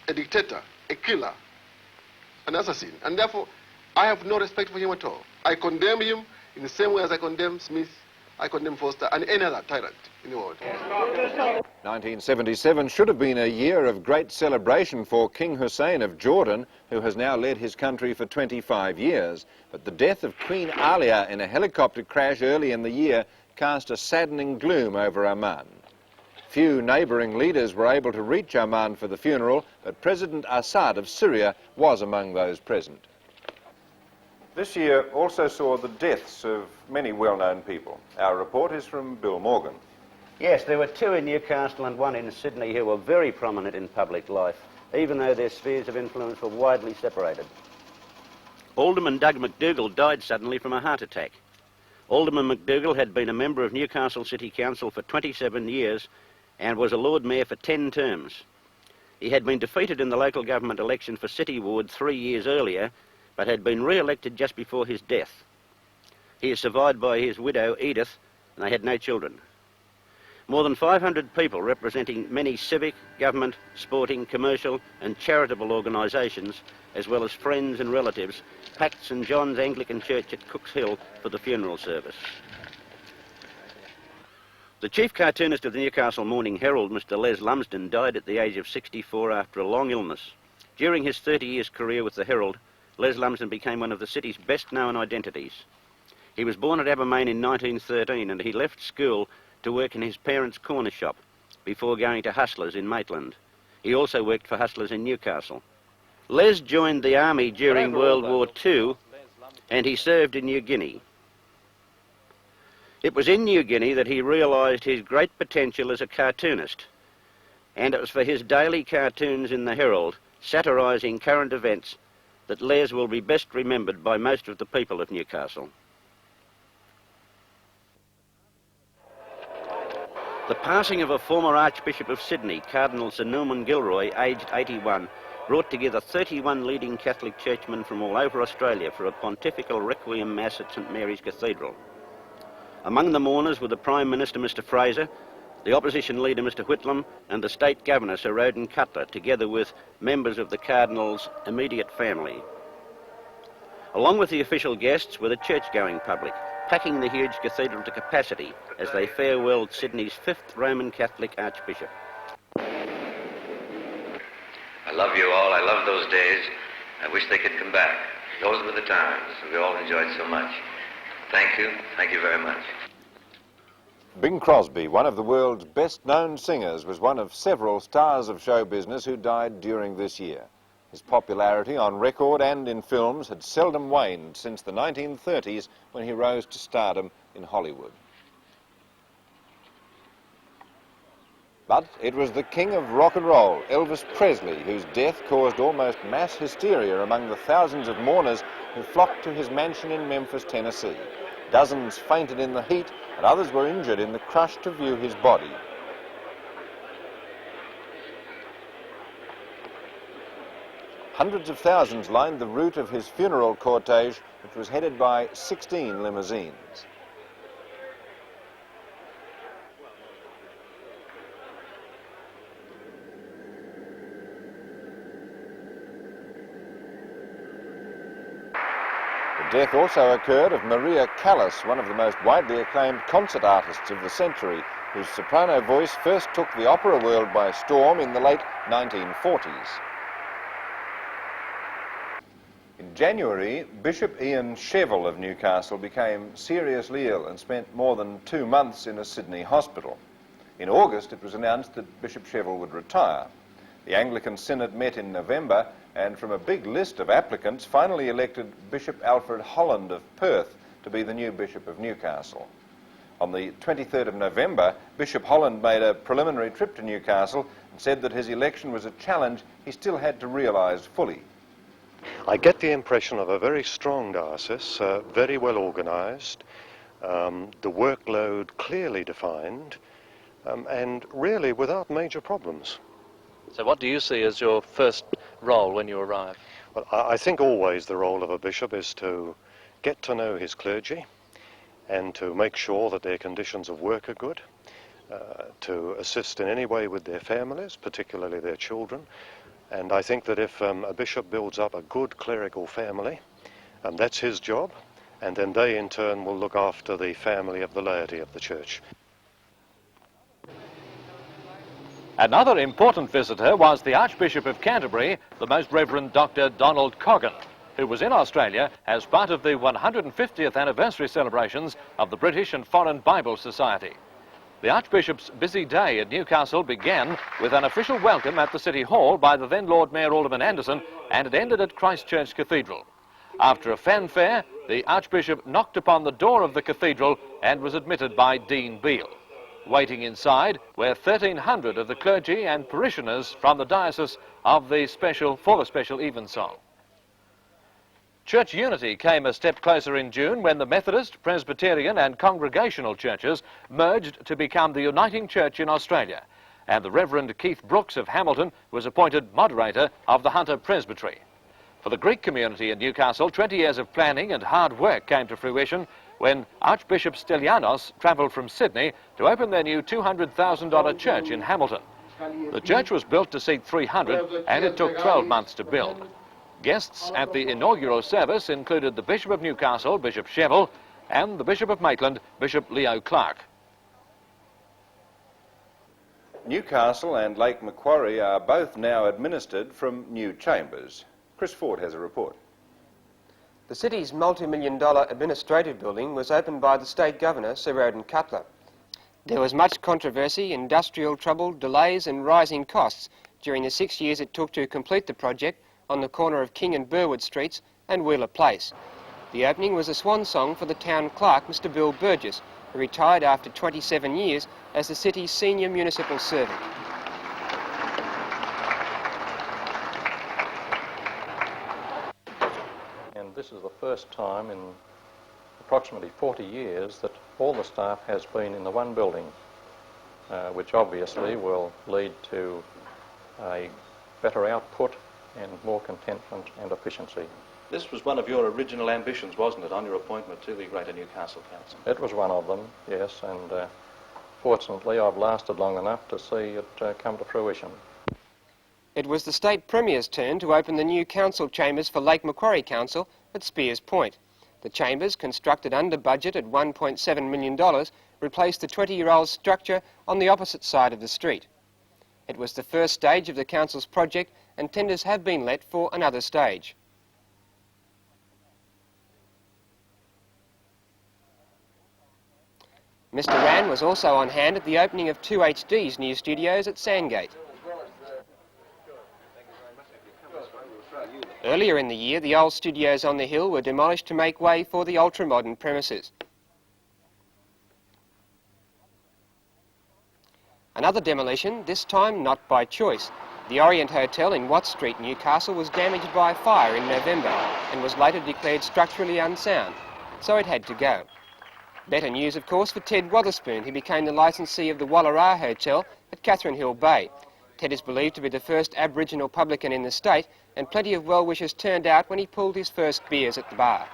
a dictator, a killer, an assassin, and therefore I have no respect for him at all. I condemn him in the same way as I condemn Smith, I condemn Foster, and any other tyrant in the world. 1977 should have been a year of great celebration for King Hussein of Jordan, who has now led his country for 25 years. But the death of Queen Alia in a helicopter crash early in the year cast a saddening gloom over Amman. Few neighbouring leaders were able to reach Amman for the funeral, but President Assad of Syria was among those present. This year also saw the deaths of many well-known people. Our report is from Bill Morgan. Yes, there were 2 in Newcastle and 1 in Sydney who were very prominent in public life, even though their spheres of influence were widely separated. Alderman Doug McDougall died suddenly from a heart attack. Alderman McDougall had been a member of Newcastle City Council for 27 years and was a Lord Mayor for 10 terms. He had been defeated in the local government election for City Ward 3 years earlier, but had been re-elected just before his death. He is survived by his widow, Edith, and they had no children. More than 500 people representing many civic, government, sporting, commercial and charitable organisations, as well as friends and relatives, packed St John's Anglican Church at Cooks Hill for the funeral service. The chief cartoonist of the Newcastle Morning Herald, Mr Les Lumsden, died at the age of 64 after a long illness. During his 30 years career with the Herald, Les Lumsden became one of the city's best-known identities. He was born at Abermain in 1913 and he left school to work in his parents' corner shop before going to Hustlers in Maitland. He also worked for Hustlers in Newcastle. Les joined the army during World War II and he served in New Guinea. It was in New Guinea that he realised his great potential as a cartoonist, and it was for his daily cartoons in the Herald, satirising current events, that Les will be best remembered by most of the people of Newcastle. The passing of a former Archbishop of Sydney, Cardinal Sir Norman Gilroy, aged 81, brought together 31 leading Catholic churchmen from all over Australia for a pontifical requiem mass at St Mary's Cathedral. Among the mourners were the Prime Minister, Mr Fraser, the Opposition Leader, Mr Whitlam, and the State Governor, Sir Roden Cutler, together with members of the Cardinal's immediate family. Along with the official guests were the church-going public, packing the huge cathedral to capacity as they farewelled Sydney's 5th Roman Catholic Archbishop. I love you all. I love those days. I wish they could come back. Those were the times we all enjoyed so much. Thank you. Thank you very much. Bing Crosby, one of the world's best-known singers, was one of several stars of show business who died during this year. His popularity on record and in films had seldom waned since the 1930s when he rose to stardom in Hollywood. But it was the king of rock and roll, Elvis Presley, whose death caused almost mass hysteria among the thousands of mourners who flocked to his mansion in Memphis, Tennessee. Dozens fainted in the heat and others were injured in the crush to view his body. Hundreds of thousands lined the route of his funeral cortege, which was headed by 16 limousines. The death also occurred of Maria Callas, one of the most widely acclaimed concert artists of the century, whose soprano voice first took the opera world by storm in the late 1940s. In January, Bishop Ian Sheville of Newcastle became seriously ill and spent more than 2 months in a Sydney hospital. In August, it was announced that Bishop Sheville would retire. The Anglican Synod met in November and from a big list of applicants finally elected Bishop Alfred Holland of Perth to be the new Bishop of Newcastle. On the 23rd of November, Bishop Holland made a preliminary trip to Newcastle and said that his election was a challenge he still had to realise fully. I get the impression of a very strong diocese, very well organised, the workload clearly defined, and really without major problems. So what do you see as your first role when you arrive? Well, I think always the role of a bishop is to get to know his clergy and to make sure that their conditions of work are good, to assist in any way with their families, particularly their children. And I think that if a bishop builds up a good clerical family, that's his job, and then they in turn will look after the family of the laity of the church. Another important visitor was the Archbishop of Canterbury, the Most Reverend Dr. Donald Coggan, who was in Australia as part of the 150th anniversary celebrations of the British and Foreign Bible Society. The Archbishop's busy day at Newcastle began with an official welcome at the City Hall by the then Lord Mayor Alderman Anderson, and it ended at Christchurch Cathedral. After a fanfare, the Archbishop knocked upon the door of the cathedral and was admitted by Dean Beale. Waiting inside were 1,300 of the clergy and parishioners from the diocese of the special evensong. Church unity came a step closer in June when the Methodist, Presbyterian and Congregational churches merged to become the uniting church in Australia, and the Reverend Keith Brooks of Hamilton was appointed moderator of the Hunter Presbytery. For the Greek community in Newcastle, 20 years of planning and hard work came to fruition when Archbishop Stylianos travelled from Sydney to open their new $200,000 church in Hamilton. The church was built to seat 300 and it took 12 months to build. Guests at the inaugural service included the Bishop of Newcastle, Bishop Sheville, and the Bishop of Maitland, Bishop Leo Clark. Newcastle and Lake Macquarie are both now administered from new chambers. Chris Ford has a report. The city's multi-million-dollar administrative building was opened by the State Governor, Sir Roden Cutler. There was much controversy, industrial trouble, delays and rising costs during the 6 years it took to complete the project on the corner of King and Burwood Streets and Wheeler Place. The opening was a swan song for the town clerk, Mr. Bill Burgess, who retired after 27 years as the city's senior municipal servant. And this is the first time in approximately 40 years that all the staff has been in the one building, which obviously will lead to a better output and more contentment and efficiency. This was one of your original ambitions, wasn't it, on your appointment to the Greater Newcastle Council? It was one of them, yes, and fortunately I've lasted long enough to see it come to fruition. It was the State Premier's turn to open the new council chambers for Lake Macquarie Council at Spears Point. The chambers, constructed under budget at $1.7 million, replaced the 20-year-old structure on the opposite side of the street. It was the first stage of the council's project, and tenders have been let for another stage. Mr. Rann was also on hand at the opening of 2HD's new studios at Sandgate. Earlier in the year, the old studios on the hill were demolished to make way for the ultra-modern premises. Another demolition, this time not by choice. The Orient Hotel in Watt Street, Newcastle, was damaged by a fire in November and was later declared structurally unsound, so it had to go. Better news, of course, for Ted Wotherspoon, who became the licensee of the Wallara Hotel at Catherine Hill Bay. Ted is believed to be the first Aboriginal publican in the state, and plenty of well-wishers turned out when he pulled his first beers at the bar.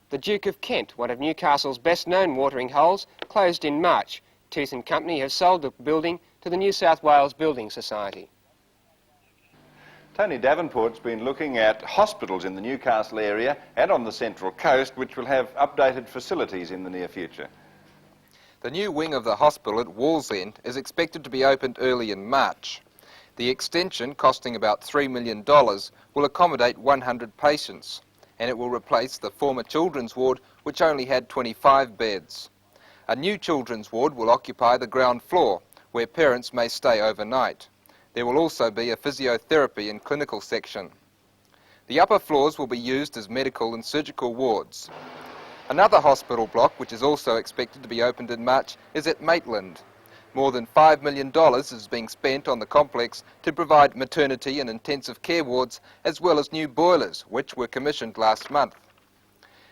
The Duke of Kent, one of Newcastle's best-known watering holes, closed in March. Tooth & Company has sold the building to the New South Wales Building Society. Tony Davenport's been looking at hospitals in the Newcastle area and on the Central Coast, which will have updated facilities in the near future. The new wing of the hospital at Wallsend is expected to be opened early in March. The extension, costing about $3 million, will accommodate 100 patients, and it will replace the former children's ward, which only had 25 beds. A new children's ward will occupy the ground floor, where parents may stay overnight. There will also be a physiotherapy and clinical section. The upper floors will be used as medical and surgical wards. Another hospital block, which is also expected to be opened in March, is at Maitland. More than $5 million is being spent on the complex to provide maternity and intensive care wards, as well as new boilers, which were commissioned last month.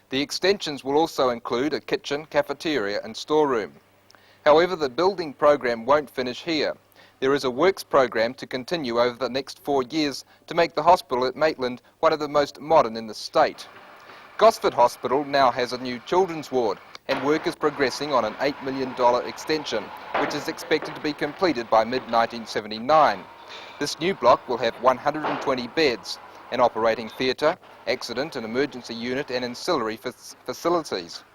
The extensions will also include a kitchen, cafeteria and storeroom. However, the building program won't finish here. There is a works program to continue over the next 4 years to make the hospital at Maitland one of the most modern in the state. Gosford Hospital now has a new children's ward, and work is progressing on an $8 million extension, which is expected to be completed by mid-1979. This new block will have 120 beds, an operating theatre, accident and emergency unit and ancillary facilities.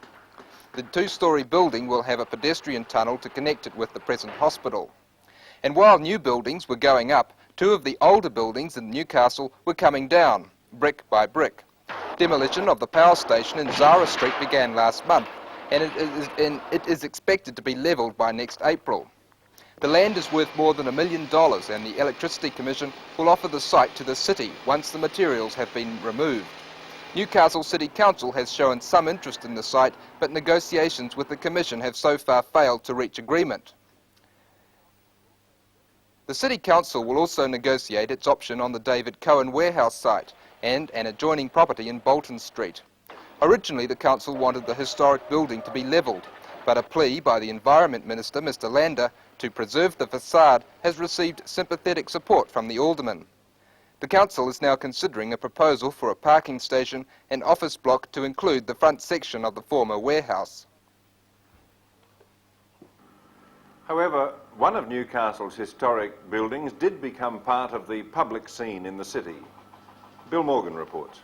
The two-storey building will have a pedestrian tunnel to connect it with the present hospital. And while new buildings were going up, 2 of the older buildings in Newcastle were coming down, brick by brick. Demolition of the power station in Zara Street began last month, and it is expected to be levelled by next April. The land is worth more than $1 million, and the Electricity Commission will offer the site to the city once the materials have been removed. Newcastle City Council has shown some interest in the site, but negotiations with the Commission have so far failed to reach agreement. The City Council will also negotiate its option on the David Cohen warehouse site and an adjoining property in Bolton Street. Originally, the council wanted the historic building to be levelled, but a plea by the Environment Minister, Mr Lander, to preserve the facade has received sympathetic support from the aldermen. The council is now considering a proposal for a parking station and office block to include the front section of the former warehouse. However, one of Newcastle's historic buildings did become part of the public scene in the city. Bill Morgan reports.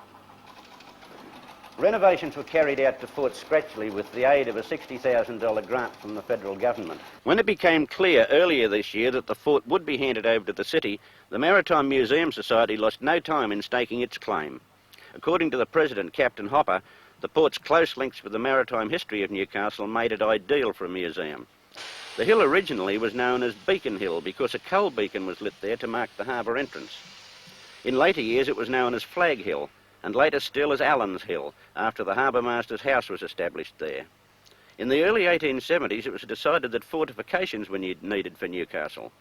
Renovations were carried out to Fort Scratchley with the aid of a $60,000 grant from the federal government. When it became clear earlier this year that the fort would be handed over to the city, the Maritime Museum Society lost no time in staking its claim. According to the president, Captain Hopper, the port's close links with the maritime history of Newcastle made it ideal for a museum. The hill originally was known as Beacon Hill because a coal beacon was lit there to mark the harbour entrance. In later years it was known as Flag Hill, and later still as Allen's Hill, after the harbour master's house was established there. In the early 1870s it was decided that fortifications were needed for Newcastle.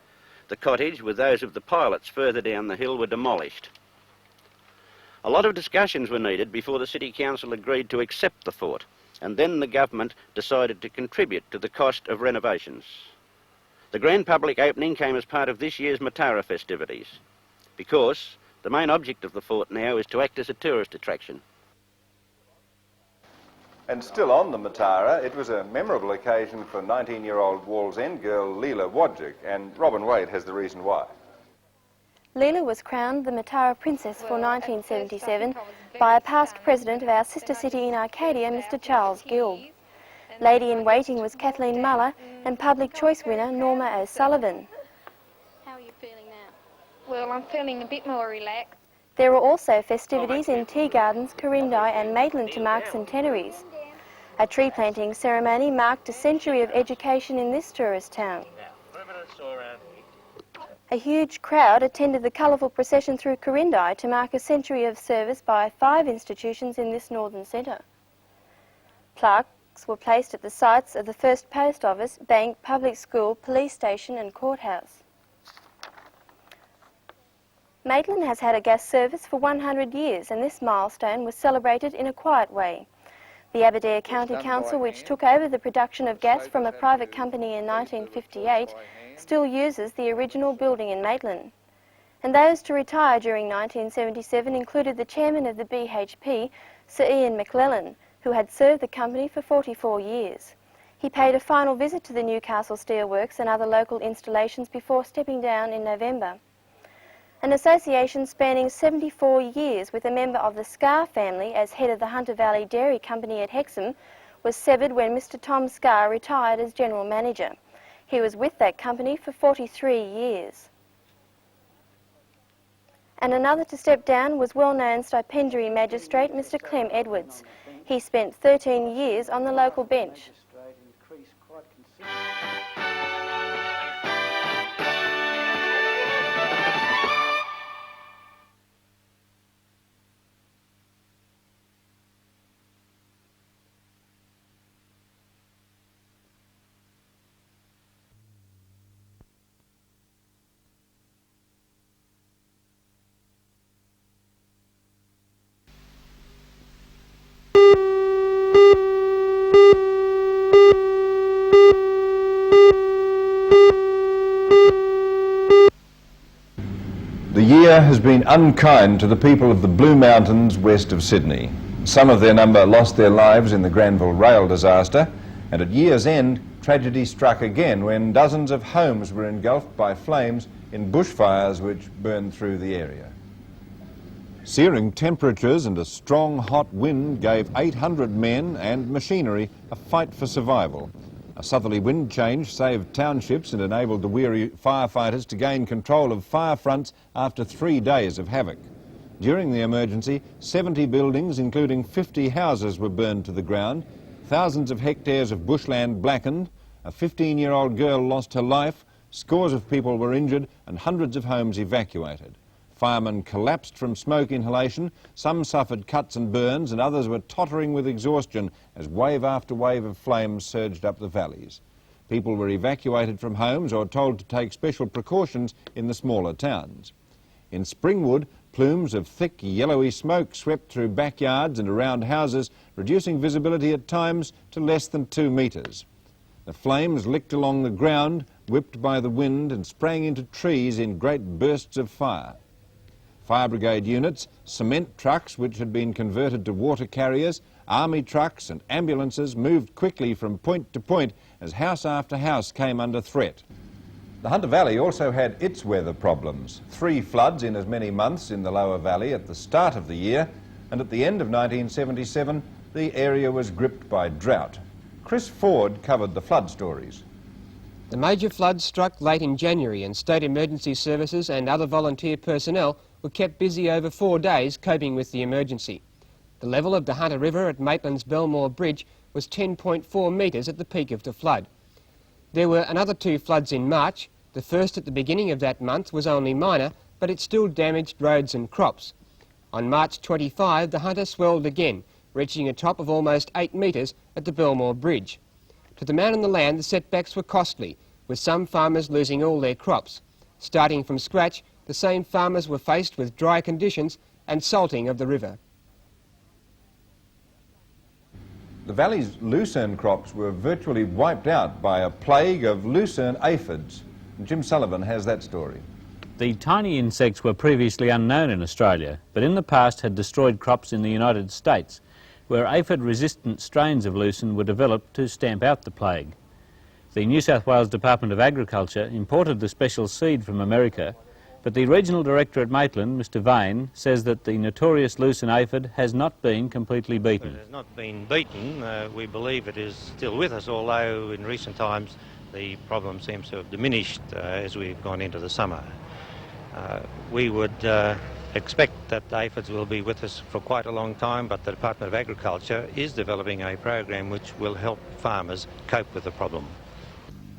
The cottage, with those of the pilots further down the hill, were demolished. A lot of discussions were needed before the City Council agreed to accept the fort, and then the government decided to contribute to the cost of renovations. The grand public opening came as part of this year's Matara festivities, because the main object of the fort now is to act as a tourist attraction. And still on the Matara, it was a memorable occasion for 19-year-old Wallsend girl Leela Wodjick, and Robin Wade has the reason why. Leela was crowned the Matara Princess for 1977 by a past president of our sister city in Arcadia, Mr Charles Gill. Lady-in-waiting was Kathleen Muller and public choice winner Norma O'Sullivan. How are you feeling now? Well, I'm feeling a bit more relaxed. There were also festivities in Tea Gardens, Corindi and Maitland to mark centenaries. A tree planting ceremony marked a century of education in this tourist town. A huge crowd attended the colourful procession through Corindi to mark a century of service by 5 institutions in this northern centre. Plaques were placed at the sites of the first post office, bank, public school, police station and courthouse. Maitland has had a gas service for 100 years, and this milestone was celebrated in a quiet way. The Aberdare County Council, which took over the production of gas from a private company in 1958, still uses the original building in Maitland. And those to retire during 1977 included the chairman of the BHP, Sir Ian McLellan, who had served the company for 44 years. He paid a final visit to the Newcastle Steelworks and other local installations before stepping down in November. An association spanning 74 years with a member of the Scar family as head of the Hunter Valley Dairy Company at Hexham was severed when Mr. Tom Scar retired as general manager. He was with that company for 43 years. And another to step down was well-known stipendiary magistrate Mr. Clem Edwards. He spent 13 years on the local bench. The year has been unkind to the people of the Blue Mountains west of Sydney. Some of their number lost their lives in the Granville rail disaster, and at year's end, tragedy struck again when dozens of homes were engulfed by flames in bushfires which burned through the area. Searing temperatures and a strong hot wind gave 800 men and machinery a fight for survival. A southerly wind change saved townships and enabled the weary firefighters to gain control of fire fronts after 3 days of havoc. During the emergency, 70 buildings, including 50 houses, were burned to the ground, thousands of hectares of bushland blackened, a 15-year-old girl lost her life, scores of people were injured, and hundreds of homes evacuated. Firemen collapsed from smoke inhalation, some suffered cuts and burns, and others were tottering with exhaustion as wave after wave of flames surged up the valleys. People were evacuated from homes or told to take special precautions in the smaller towns. In Springwood, plumes of thick yellowy smoke swept through backyards and around houses, reducing visibility at times to less than 2 metres. The flames licked along the ground, whipped by the wind, and sprang into trees in great bursts of fire. Fire brigade units, cement trucks which had been converted to water carriers, army trucks and ambulances moved quickly from point to point as house after house came under threat. The Hunter Valley also had its weather problems. 3 floods in as many months in the lower valley at the start of the year, and at the end of 1977 the area was gripped by drought. Chris Ford covered the flood stories. The major floods struck late in January and state emergency services and other volunteer personnel were kept busy over 4 days coping with the emergency. The level of the Hunter River at Maitland's Belmore Bridge was 10.4 metres at the peak of the flood. There were another 2 floods in March. The first at the beginning of that month was only minor, but it still damaged roads and crops. On March 25, the Hunter swelled again, reaching a top of almost 8 metres at the Belmore Bridge. To the man on the land, the setbacks were costly, with some farmers losing all their crops. Starting from scratch, the same farmers were faced with dry conditions and salting of the river. The valley's lucerne crops were virtually wiped out by a plague of lucerne aphids. Jim Sullivan has that story. The tiny insects were previously unknown in Australia, but in the past had destroyed crops in the United States, where aphid-resistant strains of lucerne were developed to stamp out the plague. The New South Wales Department of Agriculture imported the special seed from America, but the Regional Director at Maitland, Mr Vane, says that the notorious lucerne aphid has not been completely beaten. It has not been beaten. We believe it is still with us, although in recent times the problem seems to have diminished as we've gone into the summer. We would expect that the aphids will be with us for quite a long time, but the Department of Agriculture is developing a program which will help farmers cope with the problem.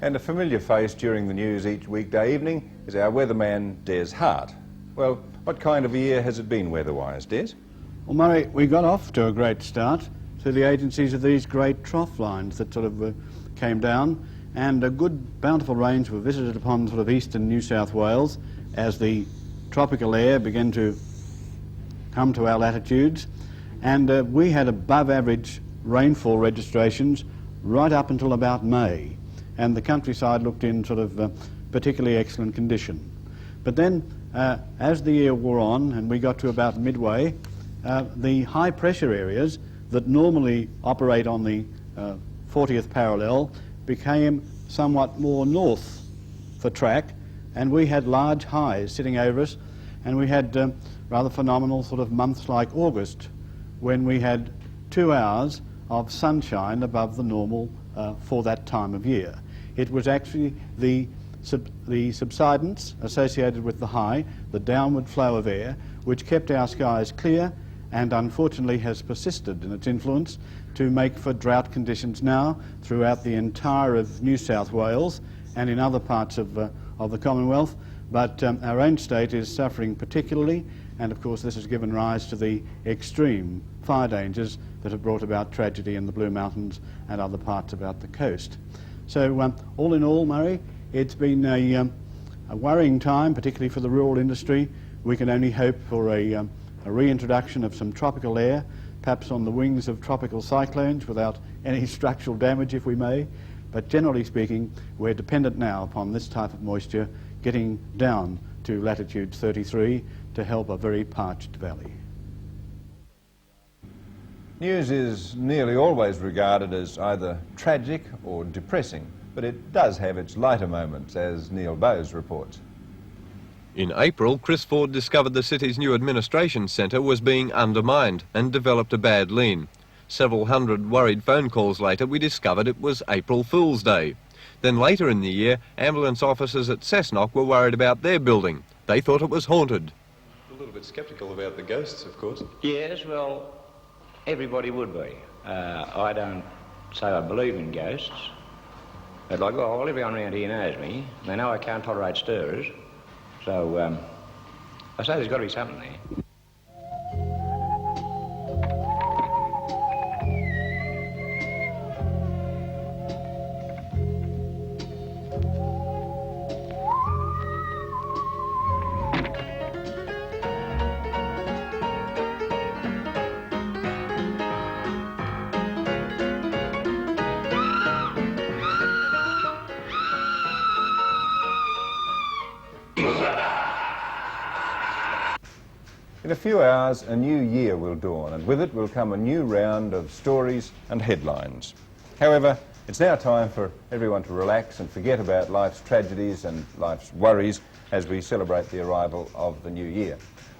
And a familiar face during the news each weekday evening is our weatherman, Des Hart. Well, what kind of a year has it been weather-wise, Des? Well, Murray, we got off to a great start through the agencies of these great trough lines that sort of came down, and a good bountiful rains were visited upon sort of eastern New South Wales as the tropical air began to come to our latitudes, and we had above average rainfall registrations right up until about May, and the countryside looked in sort of particularly excellent condition. But then, as the year wore on and we got to about midway, the high pressure areas that normally operate on the 40th parallel became somewhat more north for track, and we had large highs sitting over us, and we had rather phenomenal sort of months like August, when we had 2 hours of sunshine above the normal for that time of year. It was actually the subsidence associated with the high, the downward flow of air, which kept our skies clear and unfortunately has persisted in its influence to make for drought conditions now throughout the entire of New South Wales and in other parts of the Commonwealth. But our own state is suffering particularly, and of course this has given rise to the extreme fire dangers that have brought about tragedy in the Blue Mountains and other parts about the coast. So all in all, Murray, it's been a worrying time, particularly for the rural industry. We can only hope for a reintroduction of some tropical air, perhaps on the wings of tropical cyclones without any structural damage, if we may. But generally speaking, we're dependent now upon this type of moisture getting down to latitude 33 to help a very parched valley. News is nearly always regarded as either tragic or depressing, but it does have its lighter moments, as Neil Bowes reports. In April, Chris Ford discovered the city's new administration centre was being undermined and developed a bad lean. Several hundred worried phone calls later, we discovered it was April Fool's Day. Then later in the year, ambulance officers at Cessnock were worried about their building. They thought it was haunted. A little bit sceptical about the ghosts, of course. Yes, well, everybody would be. I don't say I believe in ghosts, but like, well, everyone around here knows me. They know I can't tolerate stirrers. So, I say there's got to be something there. In a few hours, a new year will dawn, and with it will come a new round of stories and headlines. However, it's now time for everyone to relax and forget about life's tragedies and life's worries as we celebrate the arrival of the new year.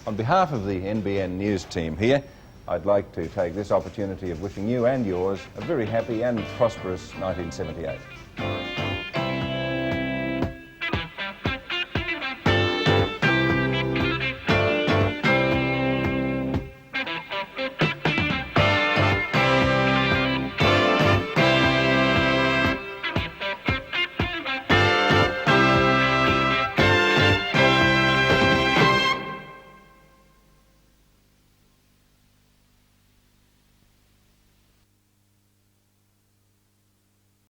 On behalf of the NBN News team here, I'd like to take this opportunity of wishing you and yours a very happy and prosperous 1978.